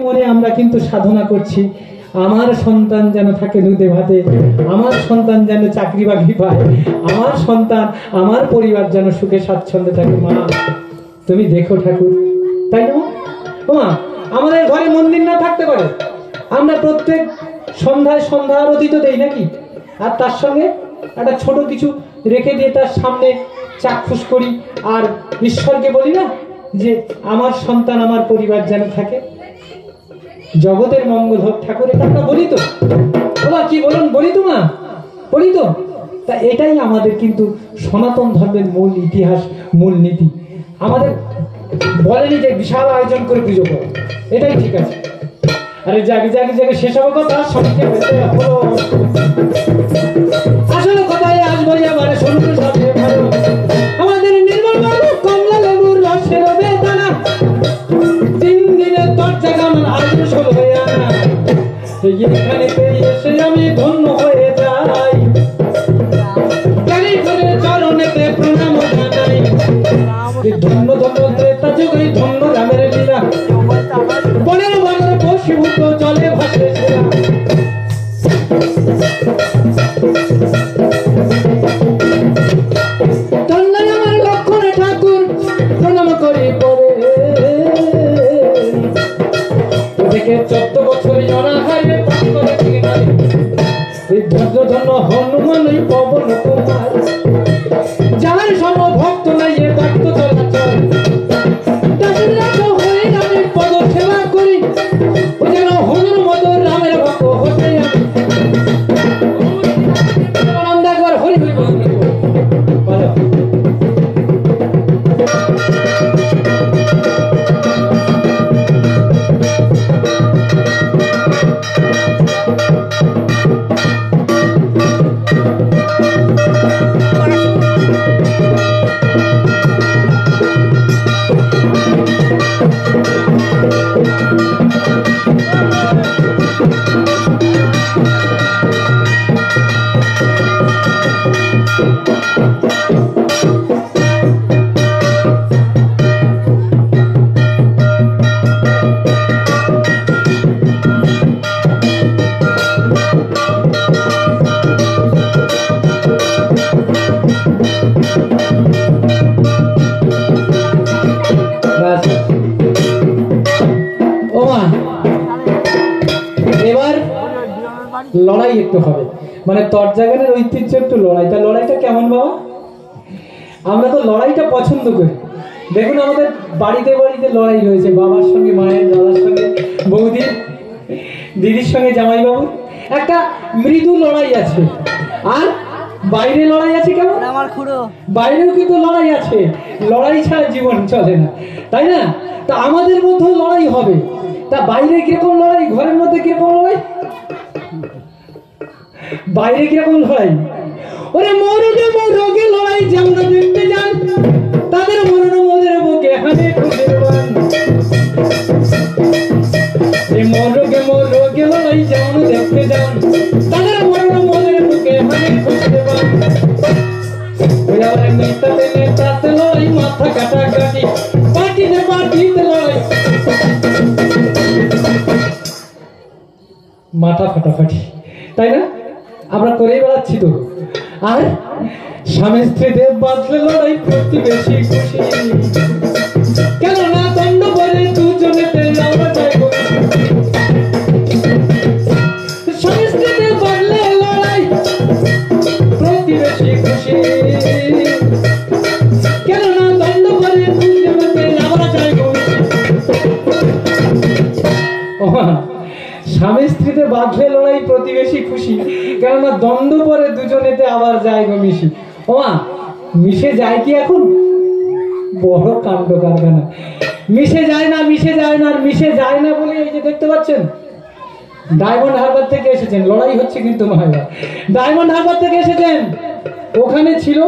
মনে আমরা কিন্তু সাধনা করছি আমার সন্তান যেন থাকে দুধে ভাতে, আমার সন্তান যেন চাকরি বাকরি পায়, আমার সন্তান আমার পরিবার যেন সুখে স্বাচ্ছন্দ্যে থাকে। মা তুমি দেখো ঠাকুর, তাই না মা? আমাদের ঘরে মন্দির না থাকতে পারে, আমরা প্রত্যেক সন্ধ্যায় সন্ধ্যা আরতি তো দেই নাকি, আর তার সঙ্গে একটা ছোট কিছু রেখে দিয়ে তার সামনে চাক্ষুষ করি আর ঈশ্বরকে বলি না যে আমার সন্তান আমার পরিবার যেন থাকে, জগতের মঙ্গল হোক ঠাকুর, এটা আমরা বলি তো। ওমা কি বলুন, বলি তো মা, বলি তো। তা এটাই আমাদের কিন্তু সনাতন ধর্মের মূল ইতিহাস, মূল নীতি। আমাদের বলেনি যে বিশাল আয়োজন করে পুজো করো, এটাই ঠিক আছে। আরে জাগে জাগে জাগে সেসব কথা সবকে হলো। আসলে কথায় আসবো এবারে শুনতে সাথে ভালো। আমাদের নির্মল বাবু কমলা লেবুর রসের বেদানা, তিন দিনের দরজা গামন আজ শুরু হয়ে আনা, এখানে এসে আমি ধন্য হয়ে যাই, গাড়ি করে চরণেতে প্রণাম জানাই। ধন্য ধন্য ত্রেতা যুগে ধন্য রামের লীলা, বনের বাংলা বসীভূত জলে ভাসে ছিলাম। তন্নায় আমার লক্ষণ ঠাকুর প্রণাম করি পরে, ওদিকে 14 বছর অনাহারে পাঠ করে থেকে নাই। এই ধৈর্য ধন্য হনুমান এই পবন কুমার, যার সম ভক্ত নাই এ ভক্ত চলাচল, তাদের রাখো হয়ে রামের পদ সেবা করি, ও যেন হনুর মতো রামের ভক্ত হতে আমি। একবার হরি হরি বলো। লড়াই একটু হবে, মানে তরজাগানের ঐতিহ্য একটু লড়াই। তা লড়াইটা কেমন বাবা? আমরা তো লড়াইটা পছন্দ করি। দেখুন আমাদের বাড়িতে বাড়িতে লড়াই হয়েছে, বাবার সঙ্গে মায়ের, দাদার সঙ্গে বৌদির, দিদির সঙ্গে জামাইবাবুর, একটা মৃদু লড়াই আছে। আর বাইরে লড়াই আছে কেমন? বাইরেও কিন্তু লড়াই আছে, লড়াই ছাড়া জীবন চলে না, তাই না? তা আমাদের মধ্যেও লড়াই হবে। তা বাইরে কিরকম লড়াই, ঘরের মধ্যে কিরকম লড়াই, বাইরে কিরকম লড়াই? ওরে মরুগে মরুগে লড়াই যেমন দেখতে যান, তাদের মরণ মোদের বুকে হানে খুশির বান। এই মরুগে মরুগে লড়াই যেমন দেখতে যান, তাদের মরণ মোদের বুকে হানে খুশির বান। ওই আবার নেতাতে নেতাতে লড়াই, মাথা কাটা কাটি, পাটিতে পাটিতে লড়াই, মাথা ফাটাফাটি, তাই না? আমরা করেই বেড়াচ্ছি তো। আর স্বামী স্ত্রীদের বাঁধলে লড়াই, প্রতিবেশী খুশি, কেন না দণ্ড করে দুজনেতে আমরা চাই। স্বামী স্ত্রীদের বাঁধলে লড়াই, প্রতিবেশী খুশি, কেন না দণ্ড করে দুজনেতে আমরা চাই। স্বামী স্ত্রীতে বাঁধলে লড়াই, প্রতিবেশী খুশি, কেননা দ্বন্দ্ব পরে দুজনেতে আবার যায় গো মিশি। ওমা মিশে যায় কি এখন? বড় কাণ্ড কারখানা। মিশে যায় না, মিশে যায় না, আর মিশে যায় না বলে এই যে দেখতে পাচ্ছেন ডায়মন্ড হারবার থেকে এসেছেন, লড়াই হচ্ছে কিন্তু মায়েরা। ডায়মন্ড হারবার থেকে এসেছেন, ওখানে ছিল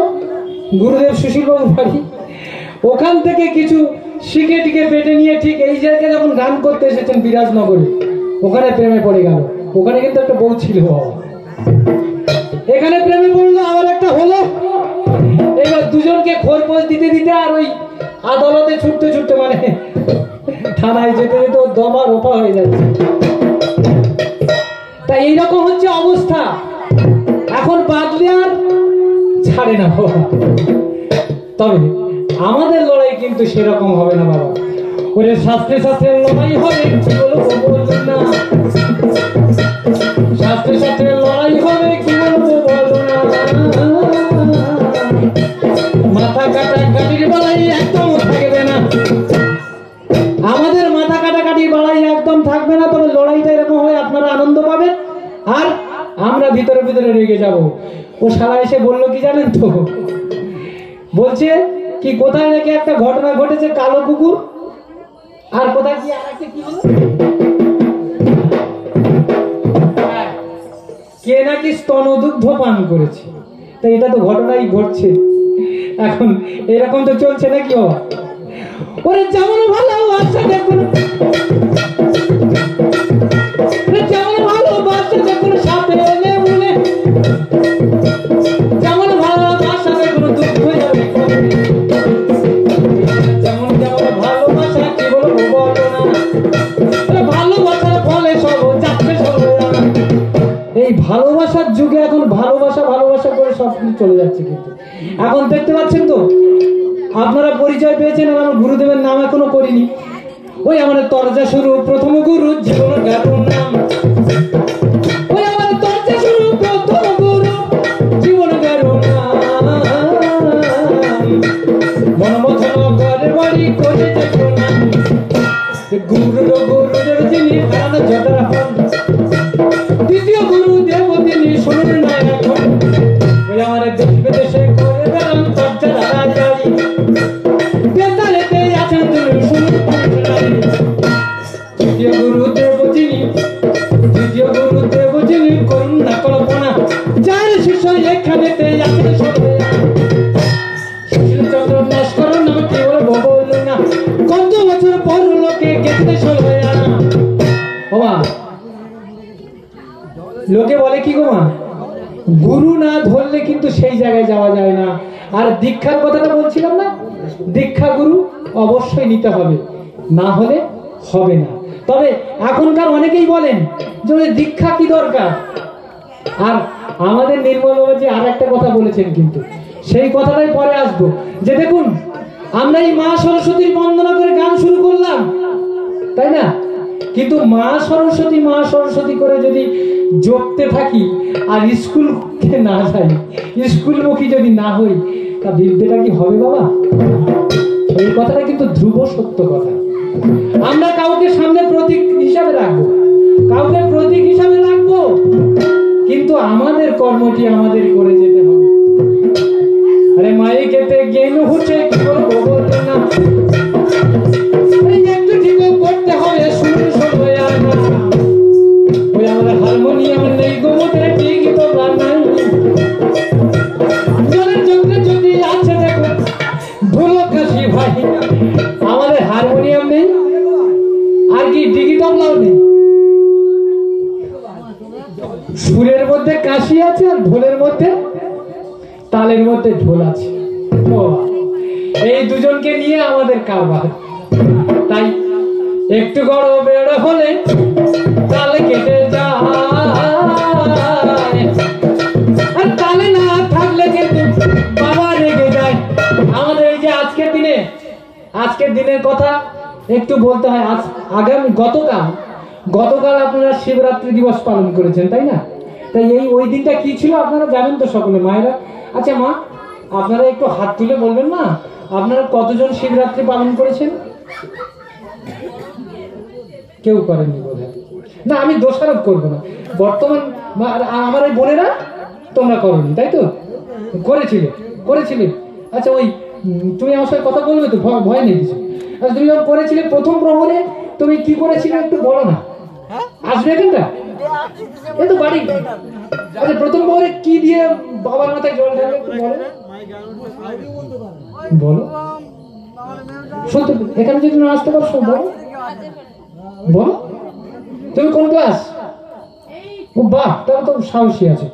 গুরুদেব সুশীলবাবুর বাড়ি, ওখান থেকে কিছু শিখে টিকে পেটে নিয়ে ঠিক এই জায়গায় যখন গান করতে এসেছেন বিরাজনগরে, ওখানে প্রেমে পড়ে গেল। ওখানে কিন্তু একটা বউ ছিল, এখানে প্রেমে পড়লো, আবার একটা হলো। এবার দুজনকে খোরপোশ দিতে দিতে আর ওই আদালতে ছুটতে ছুটতে, মানে থানায় যেতে যেতে ওর দমা রোপা হয়ে যাচ্ছে। তাই এইরকম হচ্ছে অবস্থা। এখন বাদলে আর ছাড়ে না বাবা। তবে আমাদের লড়াই কিন্তু সেরকম হবে না বাবা। ওরে শাস্ত্রে শাস্ত্রে লড়াই হবে, কি বলবো বলবেন না। শাস্ত্রে শাস্ত্রে লড়াই হবে, কি বলবো বলবো না। মাথা কাটা কাটির লড়াই একদম থাকবে না। আমাদের মাথা কাটাকাটি লড়াই একদম থাকবে না। তবে লড়াইটা এরকম হয় আপনারা আনন্দ পাবেন আর আমরা ভিতরে ভিতরে রেগে যাব। ও শালা এসে বললো কি জানেন তো, বলছে কি কোথায় নাকি একটা ঘটনা ঘটেছে, কালো কুকুর আর কোথায় কি আরেকটা কি হলো, কে নাকি স্তনদুগ্ধ পান করেছে। তাই এটা তো ঘটনাই ঘটছে। এখন এরকম তো চলছে নাকি বাবা। ওরে যেমন ভালো বাচ্চা দেখুন, যেমন ভালো বাচ্চা দেখুন সাথে এলে বলে, যেমন ভালো বাচ্চা দেখুন দুঃখ হয়ে যাবে। যেমন যেমন ভালোবাসা কি বলবো বলো না। ভালোবাসার ফলে সব যাচ্ছে সব। এই ভালোবাসার যুগে এখন ভালোবাসা ভালোবাসা করে সব কিছু চলে যাচ্ছে। কিন্তু এখন দেখতে পাচ্ছেন তো, আপনারা পরিচয় পেয়েছেন, আমার গুরুদেবের নাম এখনো করিনি। ওই আমার তরজা শুরু প্রথম গুরু জীবন গারুর নাম। ওই আমার তরজা শুরু প্রথম গুরু জীবন গারুর নাম। মনমথন ঘরে বাড়ি করে দেখো না। গুরুদেব যিনি হারানো জটার হন, দ্বিতীয় গুরুদেব তিনি শুনুন না এখন। ওই আমার দেশ বিদেশে করে বেড়ান তরজা দাদা যাই। বেতালেতে আছেন তিনি শুনুন। তৃতীয় গুরুদেব যিনি করুন না কল্পনা, যার শিষ্য এখানেতে আছেন সবাই। সুশীল চন্দ্র নস্কর নাম কি বলবো বললো না। কত বছর পর লোকে গেছে সবাই। ওমা লোকে বলে কি গো মা, গুরু না ধরলে কিন্তু সেই জায়গায় যাওয়া যায় না। আর দীক্ষার কথাটা বলছিলাম না, দীক্ষা গুরু অবশ্যই নিতে হবে, না হলে হবে না। তবে এখনকার অনেকেই বলেন যে দীক্ষা কি দরকার। আর আমাদের নির্মল বাবাজি আর একটা কথা বলেছেন, কিন্তু সেই কথাটাই পরে আসবো। যে দেখুন আমরা এই মা সরস্বতীর বন্দনা করে গান শুরু করলাম, তাই না? কিন্তু মা সরস্বতী করে যদি জপতে থাকি আর স্কুলকে না যাই, স্কুলমুখী যদি না হই, তা বিদ্যেটা কি হবে বাবা? এই কথাটা কিন্তু ধ্রুব সত্য কথা। আমরা কাউকে সামনে প্রতীক হিসাবে রাখবো, কিন্তু আমাদের কর্মটি আমাদের করে যেতে হবে। আরে মায়ে খেতে জ্ঞান হচ্ছে কি করবো বললো না। একটু ঠিক করতে হবে, শুনুন সবাই। আর ওই আমাদের হারমোনিয়াম নেই গোমতে ঠিক তো নাই। জলের চোখে যদি আছে দেখো ঢোলক কাশি ভাই, আমাদের হারমোনিয়াম নেই আর কি ডিগি তবলাও নেই। সুরের মধ্যে কাশি আছে আর ঢোলের মধ্যে তালের মধ্যে ঢোল আছে। এই দুজনকে নিয়ে আমাদের কারবার। তাই একটু গড় বেড় হলে তালে কেটে যায়, আর তালে না থাকলে কিন্তু বাবা রেগে যায়। আমাদের এই যে আজকের দিনের কথা একটু বলতে হয়। গতকাল আপনারা শিবরাত্রি দিবস পালন করেছেন, তাই না? তাই ওই দিনটা কি ছিল আপনারা জানেন তো সকলে মায়েরা। আচ্ছা মা, আপনারা একটু হাত তুলে বলবেন না, আপনারা কতজন শিবরাত্রি পালন করেছেন? কেউ করেননি বোধহয়। না, আমি দোষারোপ করবো না। বর্তমান আমার এই বোনেরা তোমরা করনি, তাই তো? করেছিলে। আচ্ছা ওই তুমি আমার সাথে কথা বলবে তো, ভয় নেই কিছু। আচ্ছা তুমি যখন করেছিলে প্রথম প্রহরে তুমি কি করেছিলে একটু বলো না। আসবে এখানটা এই তো বাড়ি। আচ্ছা প্রথম প্রহরে কি দিয়ে বাবার মাথায় জল ঢালবে একটু বলো। সত্যি এখানে যদি না আসতে পারছো বলো। তুমি কোন ক্লাস? ও বাহ, তাহলে তো সাহসী আছে।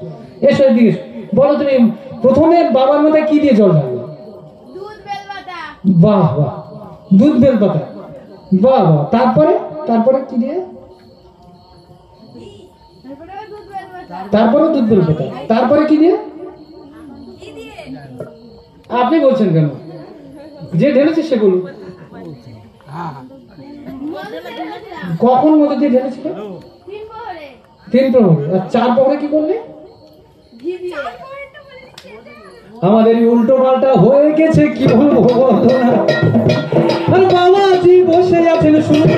এসো এদিকে বলো, তুমি প্রথমে বাবার মাথায় কি দিয়ে জল ঢালবে? বাহ, দুধ বেল পাতা। বাবা, তারপরে তারপরে কি দিয়ে? তারপরে দুধ বেলবে, তারপরে কি দিয়ে? আপনি বলছেন কেন? যে ঢেলেছে সে বলুন। কখন মধু দিয়ে ঢেলেছিল? 3 প্রহরে। আর 4 প্রহরে কি করলে? আমাদের উল্টো পাল্টা হয়ে গেছে, কি বলবো বলো না। আর বাবাজি বসে আছেন, শুনুন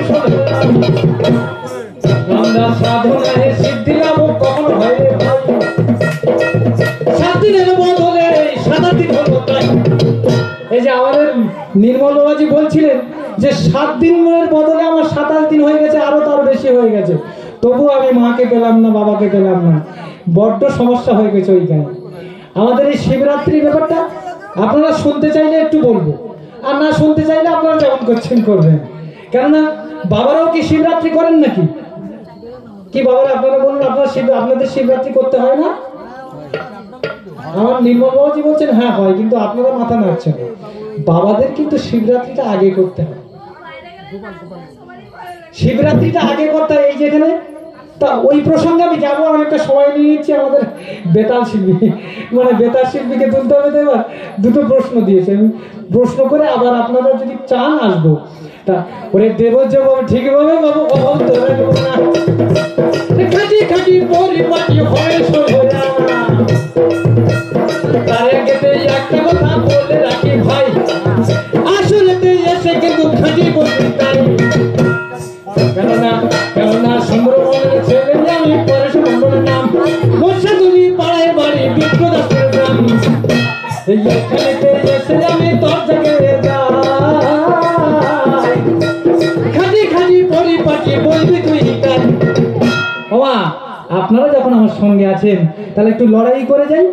আমরা সাধনায় সিদ্ধি লাভ কখন হয় রে ভাই? 7 দিনের বদলে 7 দিন হলো তাই। এই যে আমাদের নির্মল বাবাজি বলছিলেন যে 7 দিনের বদলে আমার 27 দিন হয়ে গেছে, আরো তার বেশি হয়ে গেছে, তবু আমি মাকে পেলাম না, বাবাকে পেলাম না। বড্ড সমস্যা হয়ে গেছে ওইখানে। আমাদের এই শিবরাত্রির ব্যাপারটা আপনারা শুনতে চাইলে একটু বলবো, আর না শুনতে চাইলে আপনারা যেমন করছেন করবেন। কেননা বাবারাও কি শিবরাত্রি করেন নাকি? কি বাবারা আপনারা বলুন, আপনাদের শিবরাত্রি করতে হয় না? আমার নির্মল বাবাজি বলছেন হ্যাঁ হয়, কিন্তু আপনারা মাথা নাড়ছেন। বাবাদের কিন্তু শিবরাত্রিটা আগে করতে হয়, শিবরাত্রিটা আগে করতে হয়। এই যেখানে তা ওই প্রসঙ্গে আমি যাবো, আমি একটা সময় নিয়ে নিচ্ছি। আমাদের বেতাল শিল্পী, মানে বেতাল শিল্পীকে তুলতে হবে, তো এবার 2টো প্রশ্ন দিয়েছে, আমি প্রশ্ন করে আবার আপনারা যদি চান আসবো। তা ওরে দেব যে বাবু ঠিকভাবে বাবু অভাব ধরে দেবো না, খাটি খাটি পরিপাটি হয়ে সোজা। তার আগেতে একটা কথা বলে রাখি ভাই, আসলেতে এসে কিন্তু খাটি বলতে তাই। কেননা সুন্দরবনের ছেলে আমি পরেশ মন্ডলের নাম, বর্ষা তুমি পাড়ায় বাড়ি বিপ্রদাসের গ্রাম। এইখানেতে এসে আমি তোর জায়গায় যাই, খাটি খাটি পরিপাটি বলবি তুই তাই। বাবা, আপনারা যখন আমার সঙ্গে আছেন তাহলে একটু লড়াই করে যাই।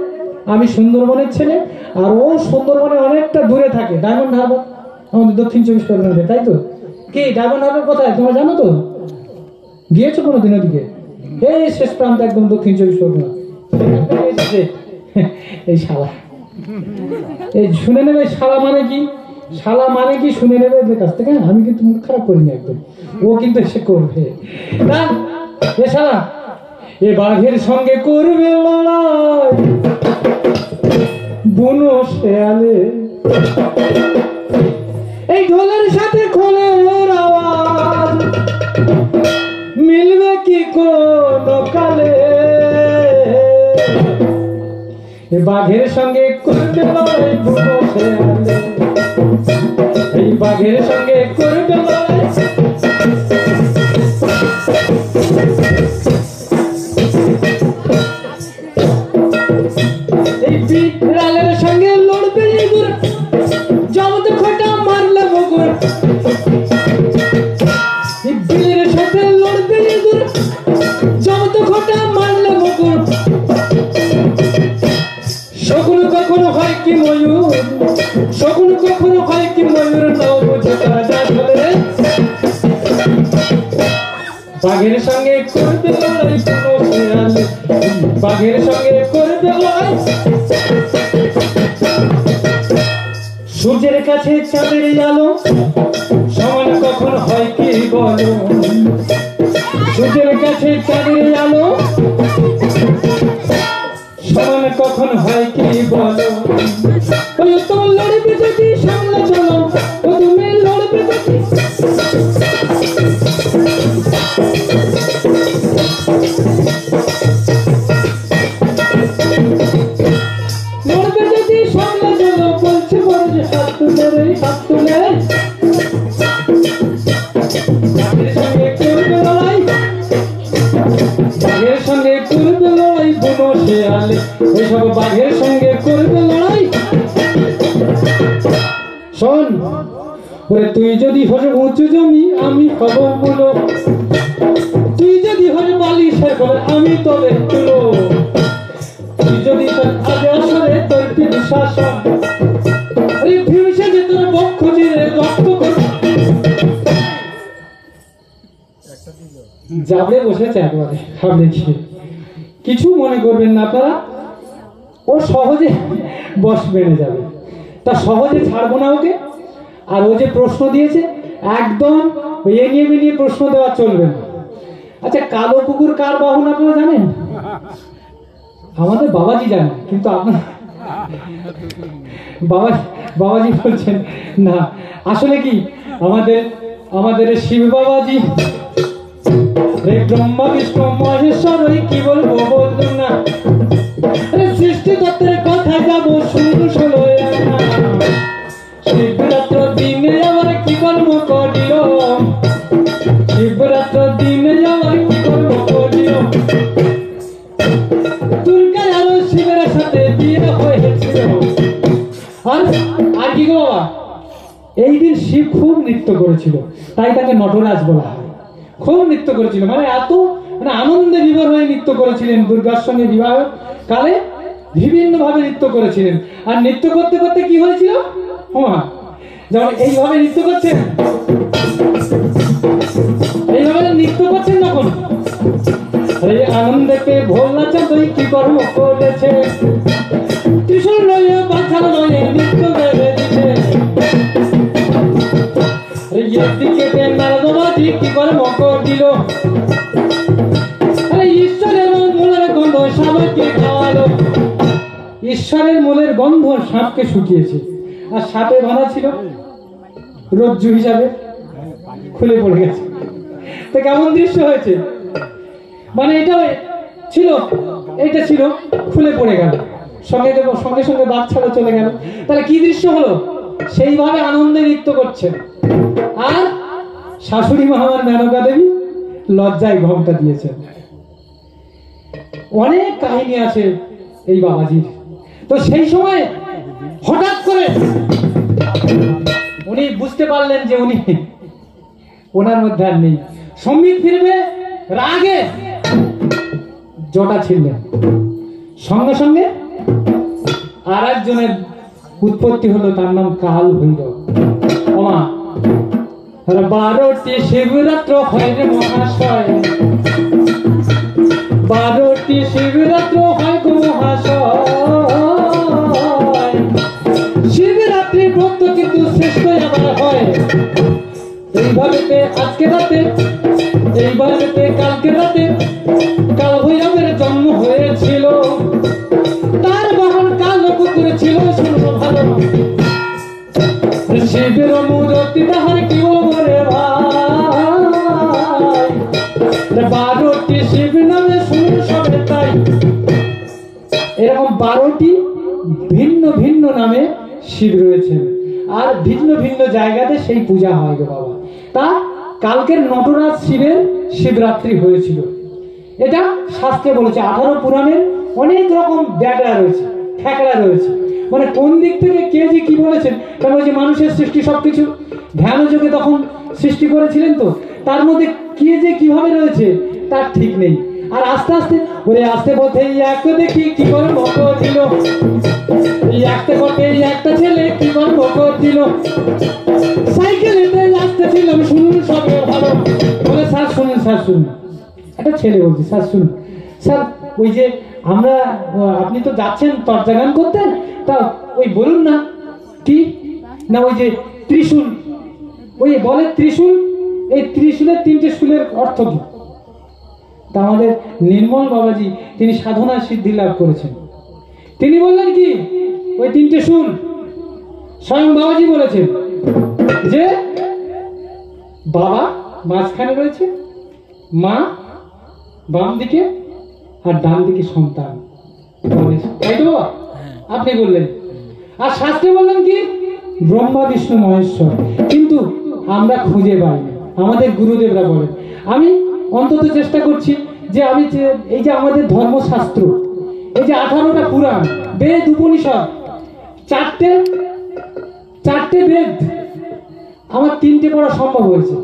আমি সুন্দরবনের ছেলে, আর ও সুন্দরবনে অনেকটা দূরে থাকে, ডায়মন্ড হারবার, আমাদের দক্ষিণ 24 পরগনাতে, তাই তো? কি ডায়মন্ড হারবার কোথায় তোমরা জানো তো? গিয়েছো কোনোদিন ওদিকে? এই শেষ প্রান্ত একদম দক্ষিণ 24 পরগনা। এই শালা, এই শুনে নেবে শালা মানে কি? শালা মানে কি শুনে নেবে এদের কাছ থেকে। আমি কিন্তু মুখ খারাপ করিনি একদম, ও কিন্তু এসে করবে না। এ শালা, এ বাঘের সঙ্গে করবে লড়াই বুনো শেয়ালে, এই ঢোলের সাথে খোলের আওয়াজ মিলবে কি কোন কালে? এই বাঘের সঙ্গে করবে লড়াই বুনো শেয়ালে, এই বাঘের সঙ্গে করবে লড়াই। এই বিড়ালের সঙ্গে লড়বে ইঁদুর, জমদ খোঁটা মারলে বগুর। এই বিলের সাথে লড়বে ইঁদুর, জমদ খোঁটা মারলে বগুর। শকুন কখনো হয় কি ময়ূর, শকুন কখনো হয় কি ময়ূর, নাও বুঝে তারা যা বলে। বাঘের সঙ্গে করবে লড়াই কোনো শেয়ালে, বাঘের সঙ্গে করবে লড়াই। সূর্যের কাছে চাঁদের আলো সমান কখন হয় কি বলো? সূর্যের কাছে চাঁদের আলো সমান কখন হয় কি বলো? তোমার লড়বে যদি সামনে চলো, তুমি লড়বে যদি লড়বে যদি সামনে চলো, বলছে বড় যে হাত তুলে রে হাত তুলে। বাঘের সঙ্গে করবে লড়াই, বাঘের সঙ্গে করবে লড়াই বুনো শেয়ালে, এইসব বাঘের সঙ্গে করবে লড়াই। শোন, ওরে তুই যদি হস উঁচু জমি আমি হব বুলো, তুই যদি হস বালি শেখর আমি তবে তুলো, তুই যদি আগে আসরে তোর পিঠ শাসন, আরে ভিউসে যে তোর বক্ষ জিরে রক্ত যাবে বসেছে একবারে সামনে গিয়ে। কিছু মনে করবেন না আপনারা, ও সহজে বস বেড়ে যাবে, তা সহজে ছাড়বো না ওকে। আর ও যে প্রশ্ন দিয়েছে একদম এ নিয়ে প্রশ্ন দেওয়া চলবে না। আচ্ছা, কালো কুকুর কার বাহন আপনারা জানেন? আমাদের বাবাজি জানেন, কিন্তু আপনার বাবাজি বলছেন না। আসলে কি আমাদের শিব বাবাজি ব্রহ্মা বিষ্ণু মহেশ্বর, কি বলবো বললাম না। সৃষ্টি তত্ত্বের কথা যাবো শুরু ষোলো শিবরাত্র দিনে আমার কি কর্ম করিল, শিবরাত্র দিনে আমার কি কর্ম করিল। দুর্গা আর শিবের সাথে বিয়ে হয়েছিল। আর কি গো বাবা, এই দিন শিব খুব নৃত্য করেছিল, তাই তাকে নটরাজ বলা হয়। খুব নৃত্য করেছিল, মানে এত আনন্দে বিভোর হয়ে নৃত্য করেছিলেন। দুর্গার সঙ্গে বিবাহ কালে বিভিন্ন ভাবে নৃত্য করেছিলেন। আর নৃত্য করতে করতে কি হয়েছিল, যেমন এইভাবে নৃত্য করছেন, এইভাবে নৃত্য করছেন যখন এই আনন্দেতে ভোলা চাঁদ কি কর্ম করেছে, ত্রিশূল নয় বাছা নয় নৃত্য বেড়ে দিছে। এদিকে নারদবাজি কি কর্ম করিল, ঈশ্বরের মূলের গন্ধ সাপকে খাওয়ালো। ঈশ্বরের মূলের গন্ধ সাপকে শুকিয়েছে, আর সাপে বাঁধা ছিল রজ্জু হিসাবে, খুলে পড়ে গেছে। তো কেমন দৃশ্য হয়েছে, মানে এটা ছিল খুলে পড়ে গেল, সঙ্গে সঙ্গে বাচ্চারা চলে গেল। তাহলে কি দৃশ্য হলো, সেইভাবে আনন্দে নৃত্য করছেন। আর শাশুড়ি মা আমার মেনকা দেবী লজ্জায় ঘোমটা দিয়েছেন। অনেক কাহিনী আছে এই বাবাজির। তো সেই সময় হঠাৎ করে উনি বুঝতে পারলেন যে ওনার মধ্যে আর নেই। সম্বিত ফিরবে, রাগে জটা ছিলেন, সঙ্গে সঙ্গে আর একজনের উৎপত্তি হলো, তার নাম কাল ভৈরব। 12টি শিবরাত্র হয় রে মহাশয়, 12টি শিবরাত্র হয় গো মহাশয়। শিবরাত্রি ব্রত কিন্তু শ্রেষ্ঠ আবার হয়। এইভাবে আজকে রাতে, এইভাবে কালকে রাতে কাল ভৈরবের জন্ম হয়েছিল। তার বাহন কালো কুকুর ছিল, শুনো ভালো। শিবের মূর্তি তাহার কি ওরে ভাই, 12টি শিব নামে শুনো সবে তাই। এরকম 12টি ভিন্ন ভিন্ন নামে শিব রয়েছেন, আর ভিন্ন ভিন্ন জায়গাতে সেই পূজা হয় গো বাবা। তা কালকের নটরাজ শিবের শিবরাত্রি হয়েছিল, এটা শাস্ত্রে বলেছে। 18 পুরাণের অনেক রকম ব্যাগড়া রয়েছে, ঠেকড়া রয়েছে, মানে কোন দিক থেকে কে যে কি বলেছেন। কারণ ওই যে মানুষের সৃষ্টি সবকিছু ধ্যান যোগে তখন সৃষ্টি করেছিলেন, তো তার মধ্যে কে যে কিভাবে রয়েছে তার ঠিক নেই। আর আস্তে আস্তে পথে একটা দেখি কি করে ভক্ত ছিল, এই একটা পথে একটা ছেলে কি করে ভক্ত ছিল, সাইকেলেতে আসতেছিলাম শুনুন সবে ভালো বলে। স্যার শুনুন, একটা ছেলে বলছি, স্যার শুনুন স্যার, ওই যে আপনি তো যাচ্ছেন তরজা গান করতে, তা ওই বলুন না কি না, ওই যে ত্রিশূল, ওই বলে ত্রিশূল, এই ত্রিশূলের 3টে শুলের অর্থ কি? তা আমাদের নির্মল বাবাজি তিনি সাধনার সিদ্ধি লাভ করেছেন, তিনি বললেন কি ওই 3টে শুল। স্বয়ং বাবাজি বলেছেন যে বাবা মাঝখানে রয়েছে, মা বাম দিকে, আর ডান দিকে সন্তান। তাই তো বাবা আপনি বললেন। আর শাস্ত্রে বললেন কি ব্রহ্মা বিষ্ণু মহেশ্বর, কিন্তু আমরা খুঁজে পাই না। আমাদের গুরুদেবরা বলেন, আমি অন্তত চেষ্টা করছি যে আমি এই যে আমাদের ধর্মশাস্ত্র, এই যে 18টা পুরাণ, বেদ উপনিষদ, চারটে বেদ আমার 3টে পড়া সম্ভব হয়েছে।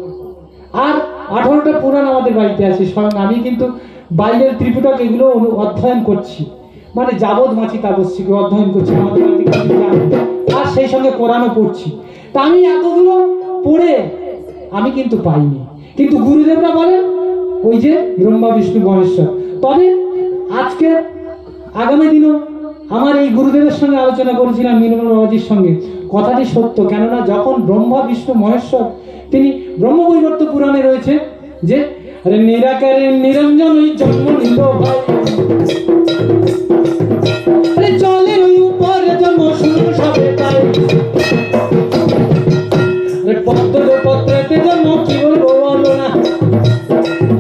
আর 18টা পুরাণ আমাদের বাড়িতে আছে। স্বয়ং আমি কিন্তু বাইরের ত্রিপিটক এগুলো অধ্যয়ন করছি, মানে যাবৎ মাছি তাপস্বী অধ্যয়ন করছি আমাদের বাড়িতে, আর সেই সঙ্গে কোরআনও পড়ছি। তা আমি এতগুলো পড়ে আমি কিন্তু পাইনি, কিন্তু গুরুদেবরা বলেন ওই যে ব্রহ্মা বিষ্ণু মহেশ্বর। তবে আজকে আগামী দিনও আমার এই গুরুদেবের সঙ্গে আলোচনা করেছিলাম নির্মল বাবাজির সঙ্গে, কথাটি সত্য। কেননা যখন ব্রহ্মা বিষ্ণু মহেশ্বর তিনি ব্রহ্মবৈবর্ত পুরাণে রয়েছে যে নিরাকারে নিরঞ্জন জন্ম নিল ভাই, জলের উপরে জন্ম শূন্য সবে তাই, পত্রেতে জন্ম কি বলবো বলো না,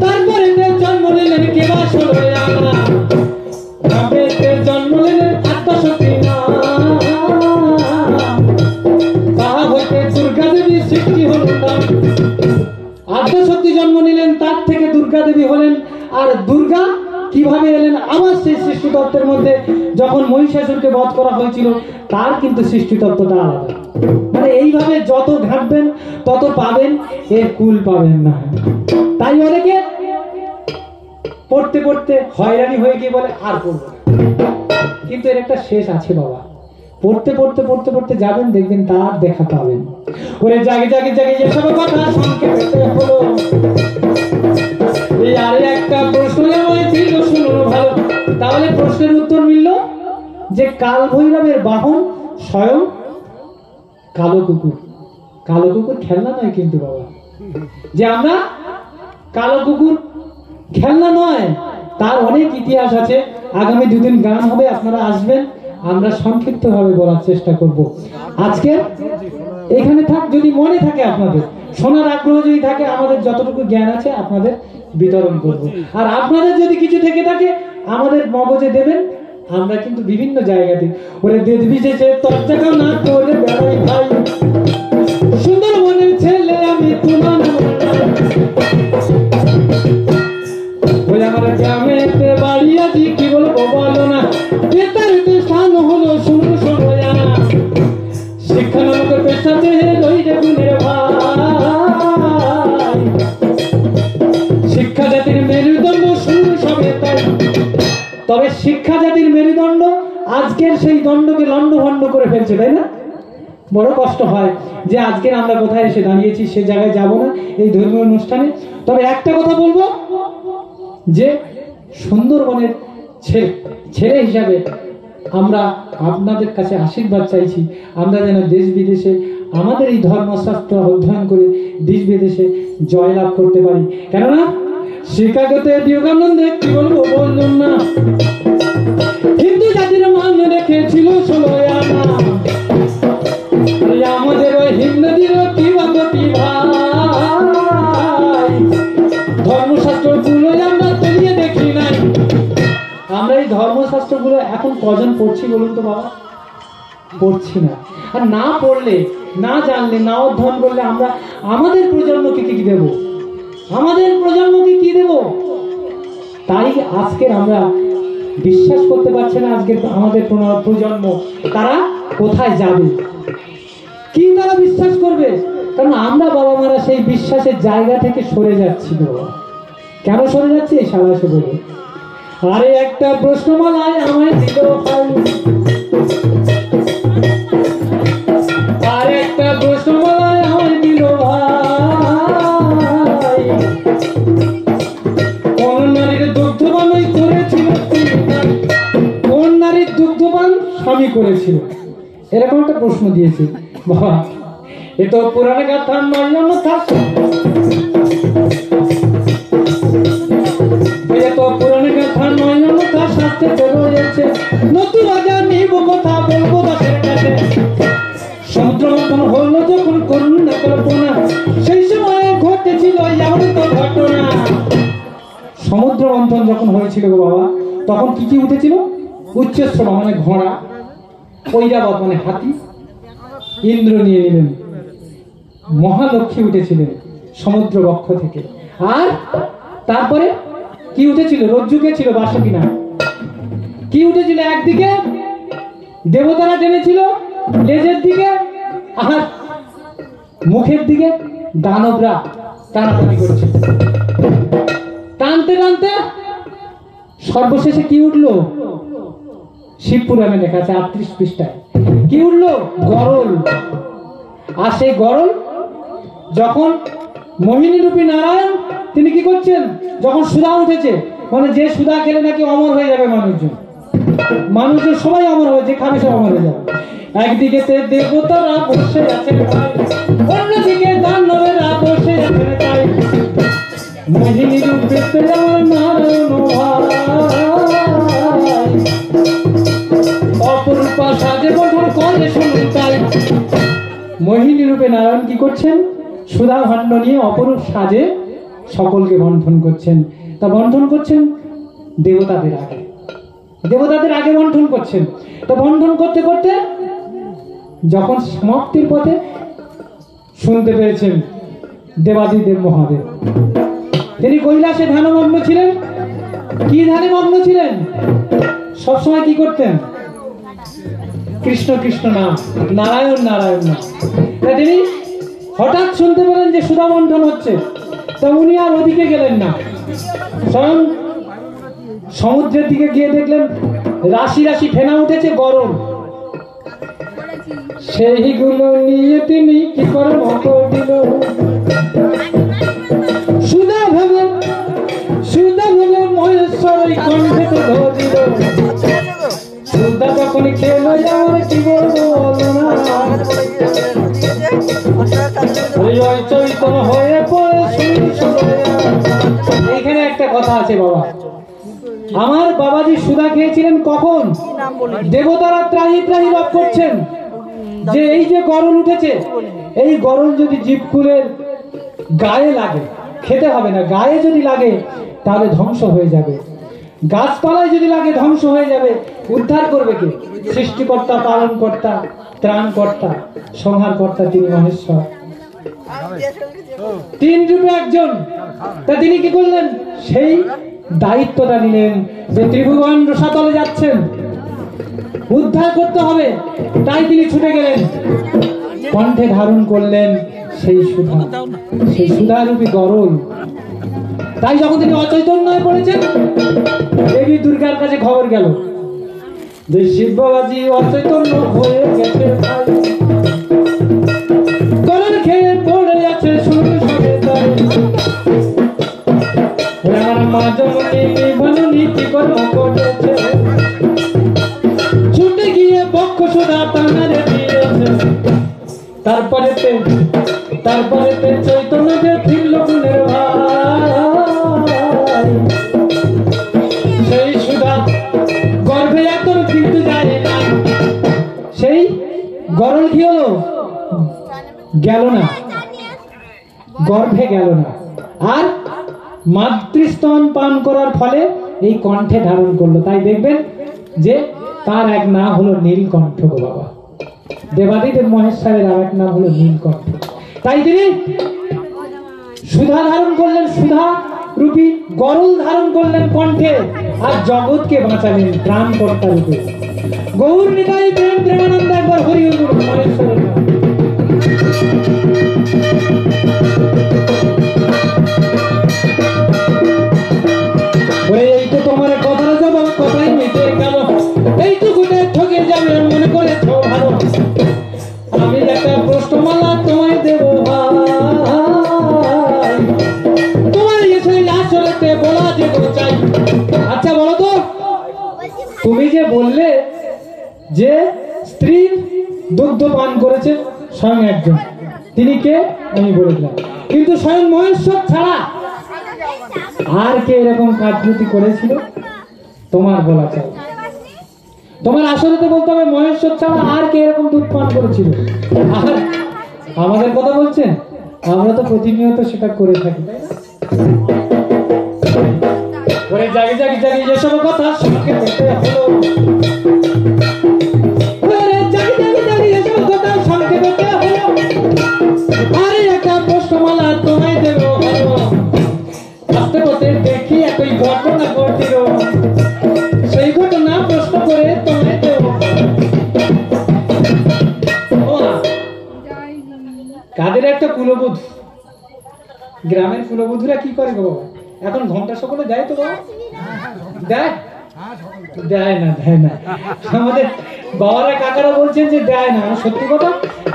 তারপরে জন্ম নিলেন কে বা ষোলোই আনা, জন্ম নিলেন আত্মশক্তি না, তাহা হইতে দুর্গা দেবী সৃষ্টি হল। আদ্যশক্তি জন্ম নিলেন, তার থেকে দুর্গা দেবী হলেন। আর দুর্গা কিভাবে এলেন? আমার সেই সৃষ্টি তত্ত্বের মধ্যে যখন মহিষাসুরকে বধ করা হয়েছিল তার কিন্তু সৃষ্টি তত্ত্বটা আলাদা। মানে এইভাবে যত ঘাটবেন তত পাবেন, এর কুল পাবেন না। তাই অনেকে পড়তে পড়তে হয়রানি হয়ে গিয়ে বলে আর পড়বো না, কিন্তু এর একটা শেষ আছে বাবা। পড়তে পড়তে পড়তে পড়তে যাবেন, দেখবেন তার দেখা পাবেন। ওরে জাগে জাগে জাগে এসব কথা সংক্ষেপে হলো। এই আরে একটা প্রশ্ন ছিল, শুনুন ভালো। তাহলে প্রশ্নের উত্তর মিলল যে কাল ভৈরবের বাহন স্বয়ং কালো কুকুর। কালো কুকুর খেলনা নয় কিন্তু বাবা, যে আমরা কালো কুকুর খেলনা নয়, তার অনেক ইতিহাস আছে। আগামী দুদিন গান হবে, আপনারা আসবেন, আমরা সংক্ষিপ্ত ভাবে বলার চেষ্টা করব। আজকে এখানে থাক, যদি মনে থাকে আপনাদের শোনার আগ্রহ যদি থাকে, আমাদের যতটুকু জ্ঞান আছে আপনাদের বিতরণ করব। আর আপনাদের যদি কিছু থেকে থাকে আমাদের মগজে দেবেন, আমরা কিন্তু বিভিন্ন জায়গাতে ওরে দেবী যে তর্জা না করে বেড়াই ভাই, সুন্দরবনের ছেলে আমি তোমার বলে আমার গ্রামেতে বাড়ি আছি, কি বলবো বলো না, বেতারিতে স্থান হলো শুনো শোনো জানা, শিক্ষা নামক পেশাতে রই রে গুণের ভাই, শিক্ষা জাতির মেরুদণ্ড শুনো সবে তাই। তবে শিক্ষা জাতির মেরুদণ্ড আজকের সেই দণ্ডকে লণ্ডভণ্ড করে ফেলছে, তাই না? বড় কষ্ট হয় যে আজকের আমরা কোথায় এসে দাঁড়িয়েছি, সে জায়গায় যাব না এই ধর্মীয় অনুষ্ঠানে। তবে একটা কথা বলবো যে সুন্দরবনের ছেলে হিসাবে আমরা আপনাদের কাছে আশীর্বাদ চাইছি, আমরা যেন দেশ বিদেশে আমাদের এই ধর্মশাস্ত্র অধ্যয়ন করে দেশ বিদেশে জয়লাভ করতে পারি। কেননা শিকাগোতে বিবেকানন্দে কি বলবো বললাম না, হিন্দু জাতির মান রেখেছিল 16 আনা, আমাদের ওই হিন্দুদের কি বাগতি ভাই, ধর্মশাস্ত্র গুলো আমরা তলিয়ে দেখি নাই। আমরা এই ধর্মশাস্ত্র গুলো এখন কজন পড়ছি বলুন তো বাবা? পড়ছি না। আর না পড়লে, না জানলে, না অধ্যয়ন করলে আমরা আমাদের প্রজন্মকে কি দেব? আমাদের প্রজন্মকে কি দেব? তাই আজকের আমরা বিশ্বাস করতে পারছি না আজকের আমাদের প্রজন্ম তারা কোথায় যাবে, কি তারা বিশ্বাস করবে। কারণ আমরা বাবা মারা সেই বিশ্বাসের জায়গা থেকে সরে যাচ্ছি। কেন সরে যাচ্ছি এই সাবাসে বলে। আরে একটা প্রশ্নমালায় আমায় দিল ভাই, আর একটা প্রশ্নমালায় আমায় দিল ভাই, কোন নারীর দুগ্ধপান করেছিল, কোন নারীর দুগ্ধপান স্বামী করেছিল, এরকম একটা প্রশ্ন দিয়েছে বাবা। এ তো পুরানো কথা নয়, পুরানো কথা নয়, তার সাথে রয়েছে নতুন রাজা নিব কথা বলবো দাসের কাছে। সমুদ্র মন্থন হলো যখন করুন না কল্পনা, সেই সময় ঘটেছিল এমন তো ঘটনা। সমুদ্র মন্থন যখন হয়েছিল গো বাবা, তখন কি কি উঠেছিল? উচ্চশ্রবা মানে ঘোড়া, ঐরাবত মানে হাতি, ইন্দ্র নিয়ে নিলেন, মহালক্ষ্মী উঠেছিলেন সমুদ্র বক্ষ থেকে। আর তারপরে কি উঠেছিল? রজ্জুকে ছিল বাসুকি না, কি উঠেছিল? একদিকে দেবতারা টেনেছিল লেজের দিকে, আর মুখের দিকে দানবরা টানাটানি করছে। টানতে টানতে সর্বশেষে কি উঠলো? শিবপুরাণে লেখা আছে 38 পৃষ্ঠায়, কি উঠলো? গরল। আর সেই গরল যখন মোহিনী রূপী নারায়ণ তিনি কি করছেন? যখন সুধা উঠেছে, মানে যে সুধা খেলে নাকি অমর হয়ে যাবে মানুষজন সবাই অমর হয়ে, যে খাবে সব অমর হয়ে যাবে। একদিকে দেবতারা বসে আছে অন্যদিকে দানবেরা বসে এখানে তাই মোহিনী রূপে আমার নারায়ণ অপরূপা সাজে বন্ধন করে শুনুন তাই। মোহিনী রূপে নারায়ণ কি করছেন? সুধা ভাণ্ড নিয়ে অপরূপ সাজে সকলকে বন্ধন করছেন। তা বন্ধন করছেন দেবতাদের আগে, দেবতাদের আগে বন্ধন করছেন। তা বন্ধন করতে করতে যখন সমাপ্তির পথে শুনতে পেরেছেন দেবাদিদেব মহাদেব, তিনি কৈলাসে ধ্যানমগ্ন ছিলেন। কি ধ্যানে মগ্ন ছিলেন? সবসময় কি করতেন? কৃষ্ণ কৃষ্ণ নাম, নারায়ণ নারায়ণ নাম। তিনি হঠাৎ শুনতে পেলেন যে সুধা বন্ধন হচ্ছে। তা উনি আর ওদিকে গেলেন না, স্বয়ং সমুদ্রের দিকে গিয়ে দেখলেন রাশি রাশি ফেনা উঠেছে গরম। সেইগুলো নিয়ে তিনি কি করে মত দিল সুধা ভেবে মহেশ্বর ওই কণ্ঠে ধরিল। সুধা যখন খেলো আমার কি বলবো না, চৈতন্য হয়ে পড়ে। এইখানে একটা কথা আছে বাবা, আমার বাবাজি সুধা খেয়েছিলেন কখন? দেবতারা ত্রাহি ত্রাহি লাভ করছেন যে এই যে গরল উঠেছে, এই গরল যদি জীবকুলের গায়ে লাগে খেতে হবে না, গায়ে যদি লাগে তাহলে ধ্বংস হয়ে যাবে, গাছপালায় যদি লাগে ধ্বংস হয়ে যাবে। উদ্ধার করবে কে? সৃষ্টিকর্তা, পালনকর্তা, ত্রাণকর্তা, সংহারকর্তা, তিনি মহেশ্বর, তিন রূপে একজন। তা তিনি কি করলেন? সেই দায়িত্বটা নিলেন যে ত্রিভুবন রসাতলে যাচ্ছেন, উদ্ধার করতে হবে। তাই তিনি ছুটে গেলেন, কণ্ঠে ধারণ করলেন সেই সুধা, সেই সুধারূপী গরল। তাই যখন তিনি অচৈতন্য হয়ে পড়েছেন, দেবী দুর্গার কাছে খবর গেল যে শিব বাবাজি অচৈতন্য হয়ে গেছে, গরল খেয়ে পড়ে আছে শুনে সবে তাই। আমার মা জননী বননী কি কর্ম করেছে, ছুটে গিয়ে বক্ষ সুধা টানারে দিয়েছে। তারপরেতে চৈতন্য যে ফিরল গুণের ভাই, সেই সুধা গর্ভে একদম কিন্তু যায় না। সেই গরল কি হলো? গেল না, গর্ভে গেল না। আর মাতৃস্তন পান করার ফলে এই কণ্ঠে ধারণ করলো। তাই দেখবেন যে তার এক নাম হলো নীলকণ্ঠ গো বাবা। দেবাদিদেব মহেশ্বরের আর এক নাম হলো নীলকণ্ঠ। তাই তিনি সুধা ধারণ করলেন, সুধা রূপী গরল ধারণ করলেন কণ্ঠে, আর জগৎকে বাঁচালেন ত্রাণকর্তা রূপে। গৌর নিতাই প্রেম প্রেমানন্দ, একবার হরি হরি বলুন মহেশ্বরের নাম। এই তো তোমার কথার জবাব, কথাই মিটে গেল, এইটুকুতে ঠকে যাবে মনে করে তো ভালো। আমি একটা প্রশ্নমালা তোমায় দেবো ভাই, তোমার এসে আসলেতে বলা যেতে চাই। আচ্ছা বলো তো, তুমি যে বললে যে স্ত্রী দুগ্ধ পান করেছে স্বয়ং একজন, তিনি কে? আমি বলে দিলাম। কিন্তু স্বয়ং মহেশ্বর ছাড়া আর কে এরকম কার্যটি করেছিল? তোমার বলা চাই। তোমার আসলে তো বলতে হবে মহেশ্বর ছাড়া আর কে এরকম দুধ পান করেছিল। আর আমাদের কথা বলছেন, আমরা তো প্রতিনিয়ত সেটা করে থাকি, তাই না? জাগি জাগি জাগি যেসব কথা শুনতে পেতে হলো, জাগি জাগি জাগি যেসব কথা শুনতে পেতে হলো, আরে একটা প্রশ্নমালা তোমায় দেবো ভালো। আস্তে পথে দেখি একই ঘটনা ঘটিল, সেই ঘটনা প্রশ্ন করে তোমায় দেবো। কাদের একটা কুলবুধ, গ্রামের কুলবুধুরা কি করে গো বাবা? এখন ঘন্টা সকলে দেয় তো বাবা? দেয়? দেয় না, দেয় না। আমাদের বাবারা কাকারা বলছেন যে দেয় না, সত্যি কথা।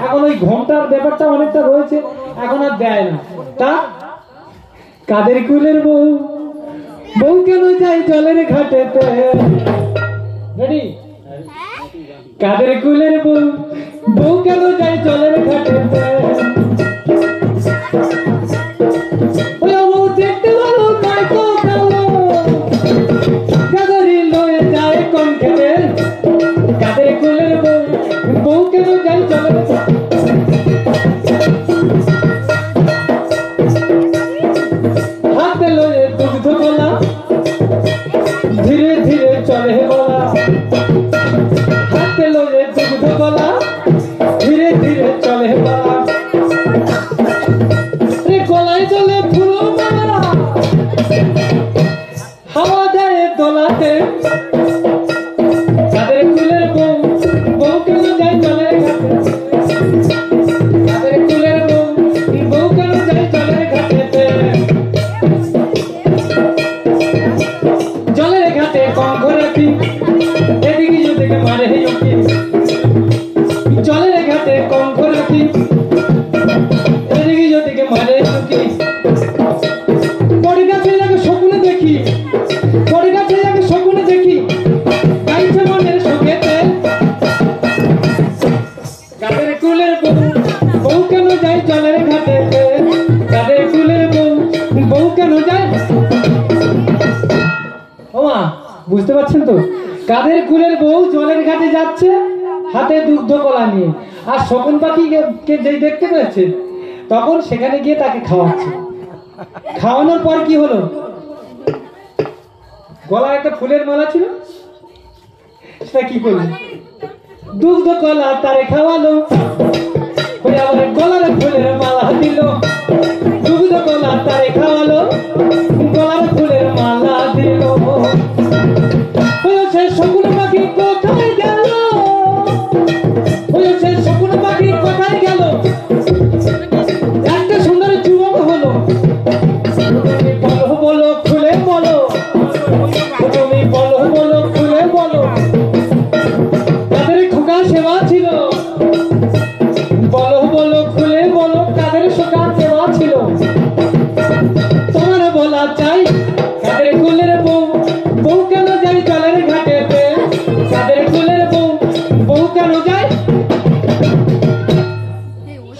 এখন ওই ঘন্টার ব্যাপারটা অনেকটা রয়েছে, এখন আর দেয় না। তা কাদের কুলের বউ, বউ কেন যায় জলের ঘাটেতে? রেডি? কাদের কুলের বউ, বউ কেন যায় জলের ঘাটেতে? ওই বউ দেখতে ভালো নয় তো কালো, গাদারি লয়ে যায় কোন খেতে, কাদের কুলের বউ, বউ কেন যায় চলে। হাতে লয়ে দুগ্ধ গোলা, ধীরে ধীরে চলে বলা, হাতে লয়ে দুগ্ধ গোলা, ধীরে ধীরে চলে বলা। গলায় চলে ফুল মালা, হাওয়া দেয় দোলাতে, কাদের কুলের বউ, বউ কেন যায় জলের ঘাটে, কাদের কুলের বউ, বউ কেন যায় জলের ঘাটেতে। জলের ঘাটে কঙ্ক রাখি, এদিকে ওদিকে মারে ওকে, জলের ঘাটে কঙ্ক রাখি, এদিকে ওদিকে মারে ওকে। বড়ি গাছে লাগে শকুনে দেখি, বড়ি গাছে লাগে শকুনে দেখি, গাইছে মনের শোকেতে, কাদের কুলের বউ, বউ কেন যায় জলের ঘাটেতে, কাদের কুলের বউ, বউ কেন যায়। ওমা বুঝতে পারছেন তো, কাদের কুলের বউ জলের ঘাটে যাচ্ছে হাতে দুগ্ধ কলা নিয়ে, আর শকুন পাখিকে যেই দেখতে পেয়েছে তখন সেখানে গিয়ে তাকে খাওয়াচ্ছে। খাওয়ানোর পর কি হলো, গলায় একটা ফুলের মালা ছিল, সেটা কি করলো, দুগ্ধ কলা তারে খাওয়ালো, আবার গলার ফুলের মালা দিল, দুগ্ধ কলা তারে খাওয়ালো, গলার ফুলের মালা দিল। বলেছে শকুন পাখি কোথায় গেল, বলেছে শকুন পাখি কোথায় গেল, একটা সুন্দর যুবক হলো, বলো বলো খুলে বলো, তুমি বলো বলো খুলে বলো, তাদের খোকা সেবা ছিল, বলো বলো খুলে বলো, তাদের খোকা সেবা ছিল। তোমার বলা চাই, কাদের কুলের বউ, বউ কেন যায় জলের ঘাটেতে, কাদের কুলের বউ, বউ কেন যায়।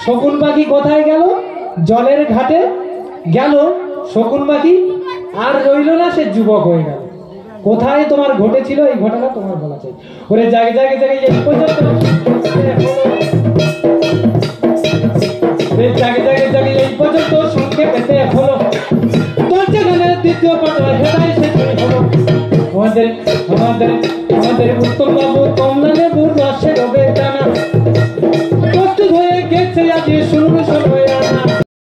শকুন পাখি কোথায় গেল, জলের ঘাটে গেল শকুন পাখি, আর রইল না, সে যুবক হয়ে গেল। কোথায় তোমার ঘটেছিল এই ঘটনা তোমার বলা চাই। ওরে জাগে জাগে জাগে এই পর্যন্ত, জাগে জাগে জাগে এই পর্যন্ত শুনতে পেতে হলো, দরজা গানের দ্বিতীয় পাঠ হেদায় শেষ হলো। আমাদের আমাদের আমাদের উত্তম বাবু